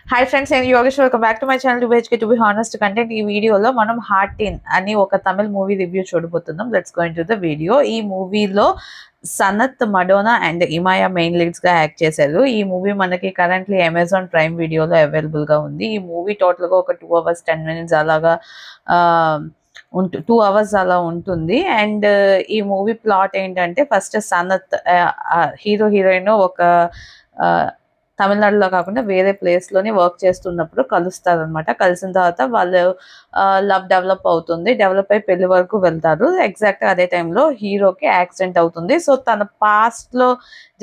Hi friends, నేను Yogesh. Welcome back to my channel to బెచ్కే to be honest content. ఈ వీడియోలో మనం హార్ట్ ఇన్ అని ఒక తమిళ్ మూవీ రివ్యూ చూడబోతున్నాం. Let's go into the video. ఈ మూవీలో Sanath, Madonna and Imaya main leads గా యాక్ట్ చేశారు. ఈ మూవీ మనకి కరెంట్లీ అమెజాన్ ప్రైమ్ వీడియోలో అవైలబుల్ గా ఉంది. ఈ మూవీ టోటల్ గా ఒక 2 hours 10 minutes అలాగా 2 hours అలా ఉంటుంది. అండ్ ఈ మూవీ ప్లాట్ ఏంటంటే, ఫస్ట్ సనత్ హీరో హీరోయిన్ ఒక తమిళనాడులో కాకుండా వేరే ప్లేస్ లోని వర్క్ చేస్తున్నప్పుడు కలుస్తారనమాట. కలిసిన తర్వాత వాళ్ళు లవ్ డెవలప్ అవుతుంది. డెవలప్ అయి పెళ్లి వరకు వెళ్తారు. ఎగ్జాక్ట్ అదే టైంలో హీరోకి యాక్సిడెంట్ అవుతుంది. సో తన పాస్ట్ లో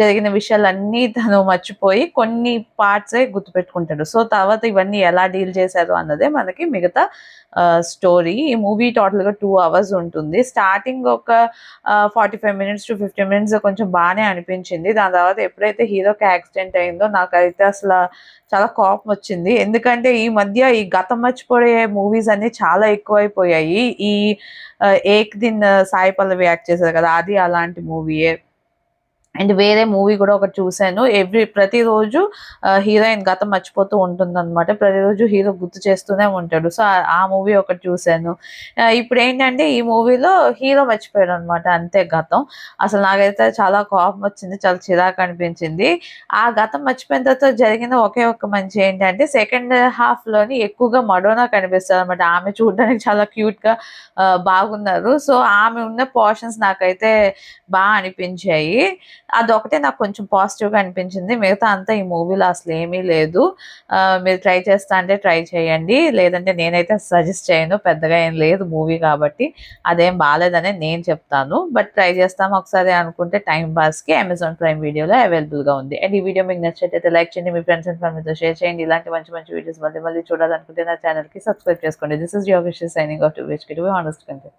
జరిగిన విషయాలన్నీ తను మర్చిపోయి కొన్ని పార్ట్సే గుర్తుపెట్టుకుంటాడు. సో తర్వాత ఇవన్నీ ఎలా డీల్ చేశారు అన్నదే మనకి మిగతా స్టోరీ. ఈ మూవీ టోటల్ గా 2 hours ఉంటుంది. స్టార్టింగ్ ఒక 45 minutes to 50 minutes కొంచెం బాగానే అనిపించింది. దాని తర్వాత ఎప్పుడైతే హీరోకి యాక్సిడెంట్ అయిందో నాకైతే అసలు చాలా కోపం వచ్చింది. ఎందుకంటే ఈ మధ్య ఈ గతం మర్చిపోయే మూవీస్ అన్ని చాలా ఎక్కువైపోయాయి. ఈ ఏక్ దిన్ సాయి పల్లవి యాక్ట్ చేశారు కదా, అది అలాంటి మూవీయే. అండ్ వేరే మూవీ కూడా ఒకటి చూశాను. ప్రతిరోజు హీరోయిన్ గతం మర్చిపోతూ ఉంటుందన్నమాట. ప్రతిరోజు హీరో గుర్తు చేస్తూనే ఉంటాడు. సో ఆ మూవీ ఒకటి చూశాను. ఇప్పుడు ఏంటంటే ఈ మూవీలో హీరో మర్చిపోయాడు అనమాట, అంతే గతం. అసలు నాకైతే చాలా కోపం వచ్చింది, చాలా చిరాకు అనిపించింది. ఆ గతం మర్చిపోయిన తర్వాత జరిగిన ఒకే ఒక్క మంచి ఏంటంటే, సెకండ్ హాఫ్ లోని ఎక్కువగా మడోనా కనిపిస్తుంది అనమాట. ఆమె చూడడానికి చాలా క్యూట్ గా బాగున్నారు. సో ఆమె ఉన్న పోర్షన్స్ నాకైతే బాగా అనిపించాయి. అదొకటే నాకు కొంచెం పాజిటివ్‌గా అనిపించింది. మిగతా అంతా ఈ మూవీలో అసలేమీ లేదు. మీరు ట్రై చేస్తా అంటే ట్రై చేయండి. లేదంటే నేనైతే సజెస్ట్ చేయను. పెద్దగా ఏం లేదు మూవీ కాబట్టి. అదేం బాలేదనే నేను చెప్తాను. బట్ ట్రై చేస్తాం ఒకసారి అనుకుంటే టైమ్ పాస్‌కి అమెజాన్ ప్రైమ్ వీడియోలో అవైలబుల్‌గా ఉంది. అండ్ ఈ వీడియో మీకు నచ్చినట్టయితే లైక్ చేయండి. మీ ఫ్రెండ్స్ అండ్ ఫ్యామిలీతో షేర్ చేయండి. ఇలాంటి మంచి మంచి వీడియోస్ మళ్ళీ మళ్ళీ చూడాలనుకుంటే నా ఛానల్‌కి సబ్స్క్రైబ్ చేసుకోండి. This is Yogesh signing off to which to be honest content.